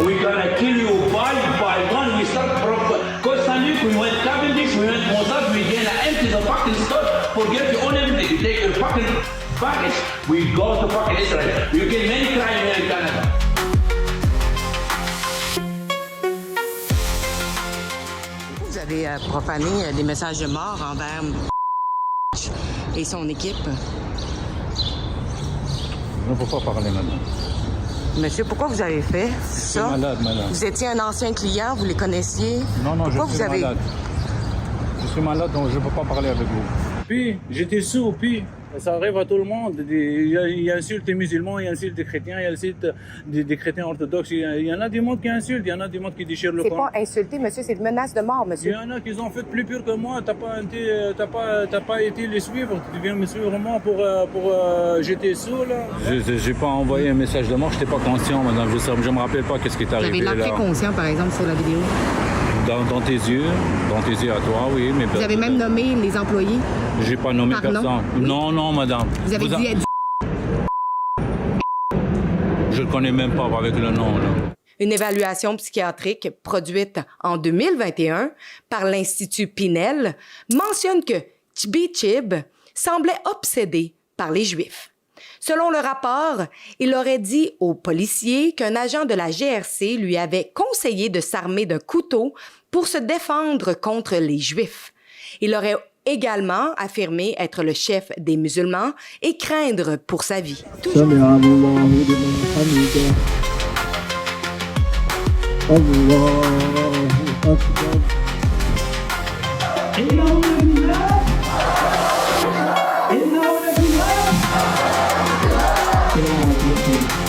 we're gonna kill you by one. We start from Costa Rica, we went Cavendish, we went Mossad, we gonna empty the fucking store, forget you own everything, you take your fucking package, we go to fucking Israel. You get many crime here in Canada. Vous avez profané des messages de mort envers et son équipe. Je ne peux pas parler maintenant. Monsieur, pourquoi vous avez fait ça? Je suis malade, madame. Vous étiez un ancien client, vous les connaissiez? Non, pourquoi je suis malade. Je suis malade, donc je ne peux pas parler avec vous. Puis, j'étais sourd, puis ça arrive à tout le monde. Il insulte les musulmans, il insulte les chrétiens, il insulte des chrétiens orthodoxes. Il y en a des mondes qui insultent, il y en a des mondes qui déchirent le Coran. C'est pas insulter, monsieur, c'est une menace de mort, monsieur. Il y en a qui ont fait plus pire que moi. T'as pas été les suivre. Tu viens me suivre moi pour j'étais sourd, là. J'ai pas envoyé un message de mort, j'étais pas conscient, madame. Je me rappelle pas qu'est-ce qui est arrivé là. Vous avez l'air très conscient, par exemple, sur la vidéo. Dans tes yeux à toi, oui. Mais vous avez même nommé les employés? J'ai pas nommé personne. Oui. Non, madame. Vous avez dit... Je le connais même pas avec le nom, là. Une évaluation psychiatrique produite en 2021 par l'Institut Pinel mentionne que Chib semblait obsédé par les Juifs. Selon le rapport, il aurait dit aux policiers qu'un agent de la GRC lui avait conseillé de s'armer d'un couteau pour se défendre contre les Juifs. Il aurait également affirmé être le chef des musulmans et craindre pour sa vie.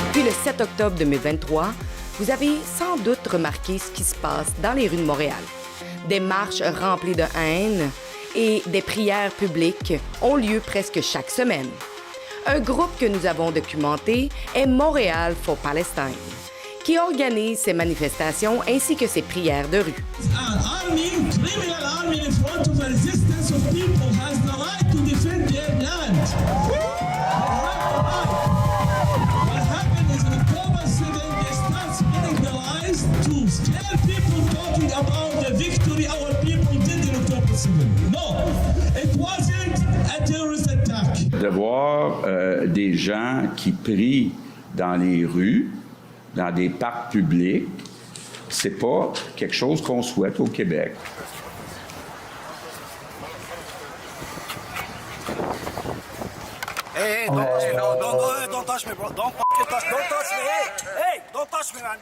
Depuis le 7 octobre 2023, vous avez sans doute remarqué ce qui se passe dans les rues de Montréal. Des marches remplies de haine et des prières publiques ont lieu presque chaque semaine. Un groupe que nous avons documenté est Montréal for Palestine, qui organise ces manifestations ainsi que ces prières de rue. De voir des gens qui prient dans les rues, dans des parcs publics, c'est pas quelque chose qu'on souhaite au Québec. Hey, don't touch me, bro. Don't touch me. Hey, don't touch me, man.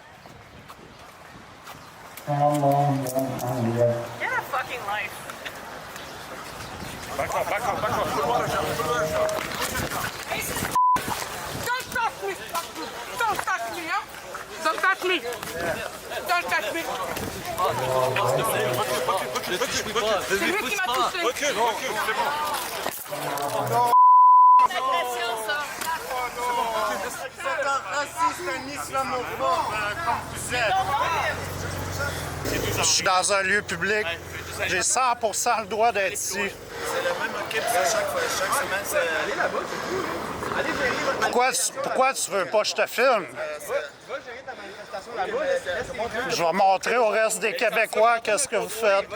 Get a fucking life. Back off. Put water shot. Don't touch me. Don't touch me, huh? Don't touch me. Don't touch me. C'est lui qui m'a touché. Recule, c'est bon. C'est agression, ça. C'est un raciste, un islamophobe, comme vous êtes. Je suis dans un lieu public. J'ai 100% le droit d'être ici. C'est le même équipe chaque semaine. Allez là-bas. Allez gérer votre manifestation. Pourquoi tu veux pas que je te filme? Va gérer ta manifestation là-bas. Je vais montrer au reste des Québécois qu'est-ce que vous faites.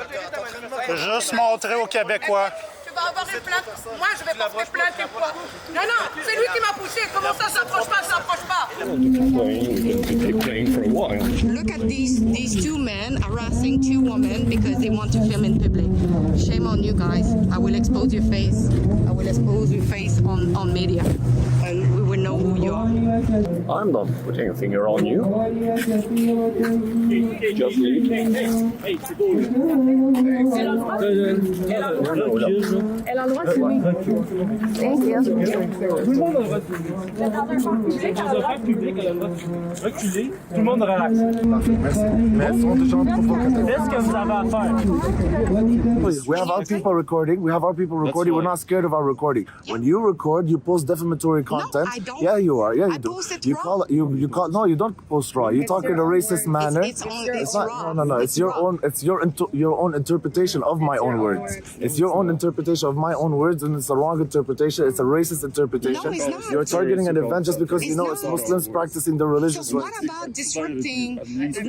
Je vais juste montrer aux Québécois. Tu vas avoir une plainte. Moi, je vais porter plainte et quoi? Non, c'est lui qui m'a poussé. Comment ça s'approche pas? Look at these two men harassing two women because they want to film in public. Shame on you guys. I will expose your face. I will expose your face on media, and we will know who you are. I'm not putting a finger on you. Just leave. Elle a le droit de filmer. Thank you. Tout le monde a le droit de filmer. Dans un parc public, elle a le droit de reculer. Tout le monde relaxe. Merci. Qu'est-ce que vous avez à faire? We have our people recording. We're not scared of our recording. When you record, you post defamatory content. I don't Yeah, you are. Yeah, you I do. posted You raw. call it. You call. No, you don't post raw. You talk in a racist manner. It's not. raw. No. It's your raw. own. It's your own interpretation of my own words. It's your own interpretation of my own words, and it's a wrong interpretation. It's a racist interpretation. No, it's not. You're targeting an event just because you It's know not. it's Muslims practicing their religious So rights. what about disrupting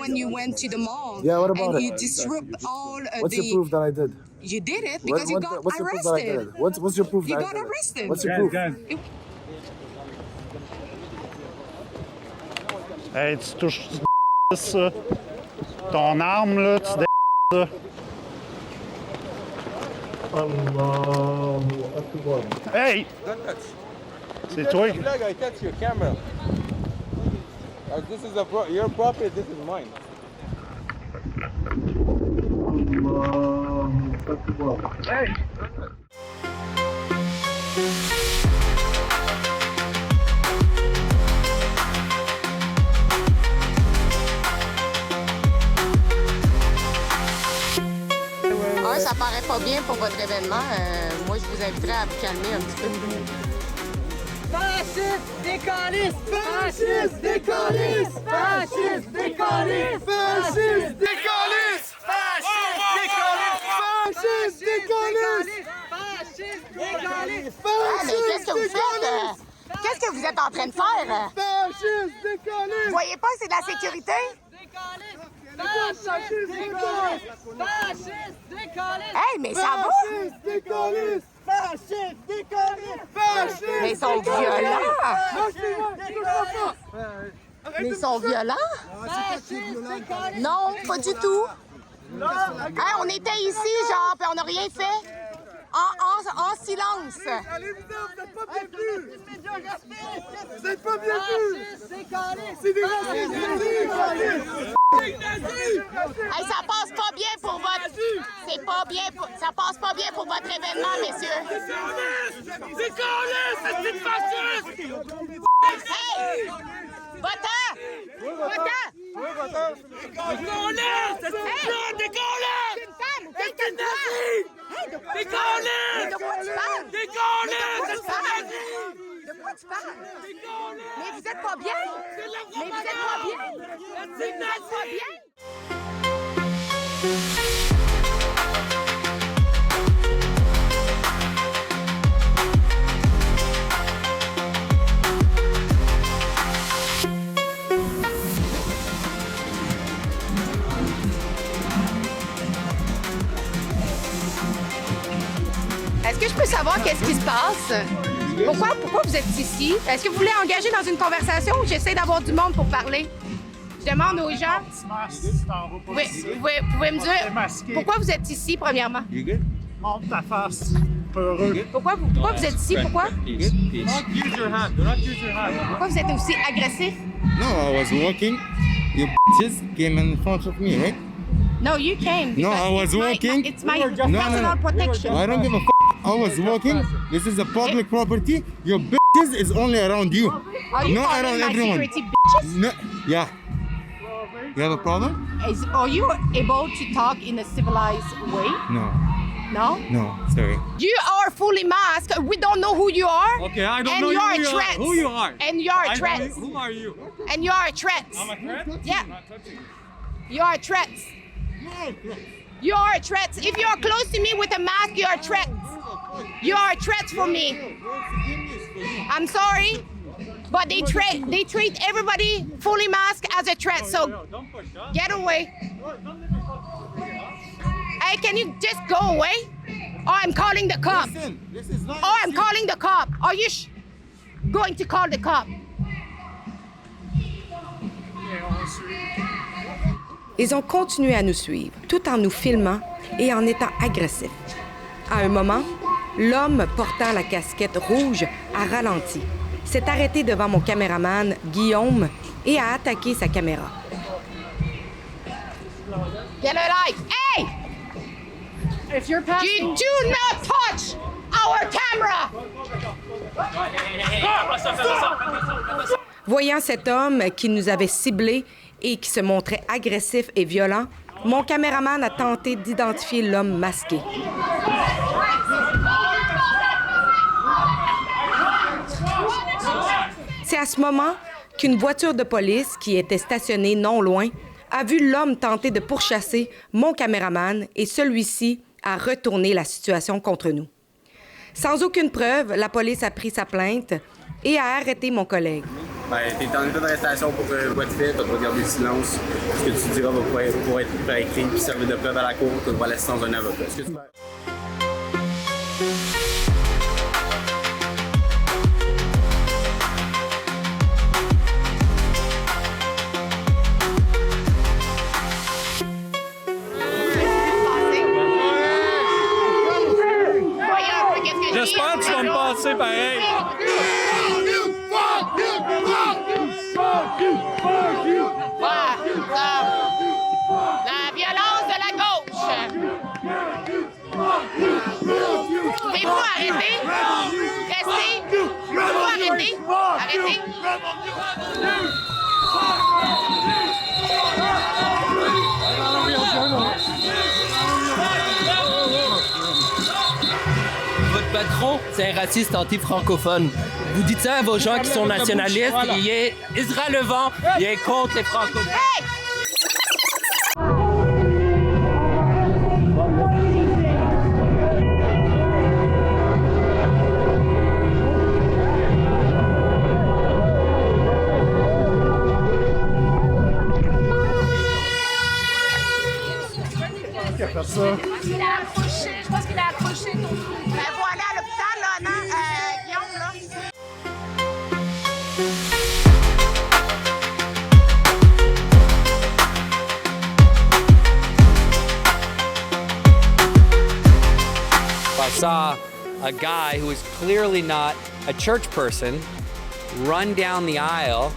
when you went to the mall? Yeah, what about and it? you disrupt all What's the... your proof that I did? You did it because you got what's your proof that I arrested. did? What's your proof You that I got did it? arrested. What's your proof? Hey, tu touches ça. Ton arme, là, tu ça. Hey! C'est toi. I touch your camera. This is your property, this is mine. Hey! Ça paraît pas bien pour votre événement. Moi, je vous inviterais à vous calmer un petit peu. Fasciste, décaliste! Fasciste, décaliste! Fasciste, décaliste! Fasciste, décaliste! Fasciste, décaliste! Fasciste, décaliste! Ah, mais qu'est-ce que vous faites? Qu'est-ce que vous êtes en train de faire? Fasciste, décaliste! Vous voyez pas que c'est de la sécurité? Fasciste, décaliste! Fasciste, décaliste! Hey, mais ça va? Fasciste, décaliste! Fasciste, décaliste! Fasciste! Mais ils sont violents! Fasciste, Mais ils sont violents? décaliste! Non, pas du tout. Hey, on était ici, genre, puis on n'a rien fait. En silence. Allez-vous-en, vous n'êtes pas bien vus! Vous n'êtes pas bien vus! C'est des racistes! Hey, ça passe pas bien pour votre... C'est pas bien... Ça passe pas bien pour votre événement, messieurs. C'est fasciste! Hey! Va-t'en! Va-t'en! De quoi tu parles? Mais vous êtes pas bien? Mais vous êtes pas bien? Vous êtes pas bien? Est-ce que je peux savoir qu'est-ce qui se passe? Pourquoi vous êtes ici? Est-ce que vous voulez engager dans une conversation ou j'essaie d'avoir du monde pour parler? Je demande aux gens. Vous pouvez me dire pourquoi vous êtes ici, premièrement? Montre ta face. Peureux. Pourquoi vous êtes ici? Pourquoi? Pourquoi vous êtes aussi agressif? No, I was walking. You bitches came in front of me, right? No, you came. No, I was walking. It's my personal protection. I don't give a f***. I was walking. This is a public property. Your bitches is only around you. Are you not calling around my everyone. security bitches? No, yeah. You have a problem? Are you able to talk in a civilized way? No. No? No, sorry. You are fully masked. We don't know who you are. Okay, I don't and know you are who you are. threats. Who you are? And you are threats. Who are you? And you are threats. I'm a threat? Yeah. I'm not touching you. You are threats. You are threats. If you are close to me with a mask, you are threats. You are threats for me. I'm sorry, but they treat everybody fully masked as a threat. So get away. Hey, can you just go away? Or I'm calling the cop. Or I'm calling the cop. Are you going to call the cop? Ils ont continué à nous suivre, tout en nous filmant et en étant agressifs. À un moment, l'homme portant la casquette rouge a ralenti, s'est arrêté devant mon caméraman Guillaume et a attaqué sa caméra. Get a light! Hey! If you're passing... You do not touch our camera! Voyant cet homme qui nous avait ciblés et qui se montrait agressif et violent, mon caméraman a tenté d'identifier l'homme masqué. C'est à ce moment qu'une voiture de police qui était stationnée non loin a vu l'homme tenter de pourchasser mon caméraman et celui-ci a retourné la situation contre nous. Sans aucune preuve, la police a pris sa plainte et a arrêté mon collègue. Ben, t'es en état d'arrestation pour voie de fait, t'as le droit de garder le silence. Ce que tu diras va pouvoir être écrit puis servir de preuve à la cour, t'as le droit à l'assistance d'un avocat. J'espère que tu vas me passer pareil. La violence de la gauche. Pouvez-vous arrêter? Restez. Pouvez-vous arrêter? Arrêtez. Votre patron, c'est un raciste anti-francophone. Vous dites ça à vos gens qui sont nationalistes, il est Israël Levant, il est contre les francophones. Hey! Je pense qu'il a accroché. Ben voilà, à l'hôpital, là, non? Guillaume, là. I saw a guy who was clearly not a church person run down the aisle,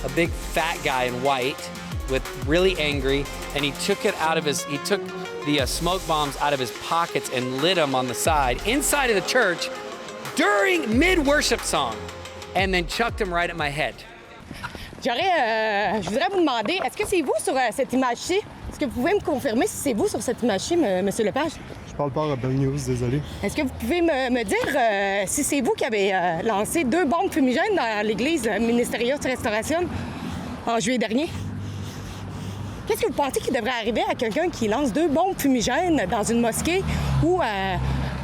a big fat guy in white, with really angry, and he took the smoke bombs out of his pockets and lit them on the side, inside of the church, during mid-worship song, and then chucked them right at my head. Je voudrais vous demander, est-ce que c'est vous sur cette image-ci? Est-ce que vous pouvez me confirmer si c'est vous sur cette image-ci, M. Lepage? Je parle pas à Rebel News, désolé. Est-ce que vous pouvez me dire si c'est vous qui avez lancé 2 bombes fumigènes dans l'église Ministerios Restauration en juillet dernier? Qu'est-ce que vous pensez qui devrait arriver à quelqu'un qui lance 2 bombes fumigènes dans une mosquée ou à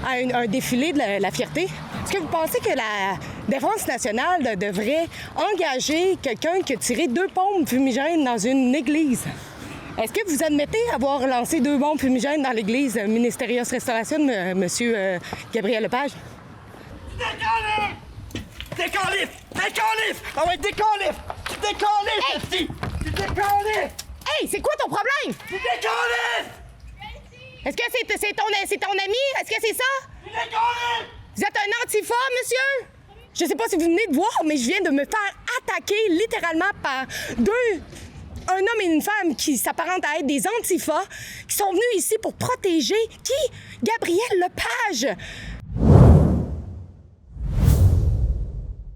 un défilé de la fierté? Est-ce que vous pensez que la Défense nationale devrait engager quelqu'un qui a tiré 2 bombes fumigènes dans une église? Est-ce que vous admettez avoir lancé 2 bombes fumigènes dans l'église Ministerios Restauration, M. Gabriel Lepage? Décalif! Ah ouais, décalif! Hey! Hey, c'est quoi ton problème? Est-ce que c'est ton ami? Est-ce que c'est ça? Vous êtes un antifa, monsieur? Je sais pas si vous venez de voir, mais je viens de me faire attaquer littéralement par un homme et une femme qui s'apparentent à être des antifas, qui sont venus ici pour protéger qui? Gabriel Lepage!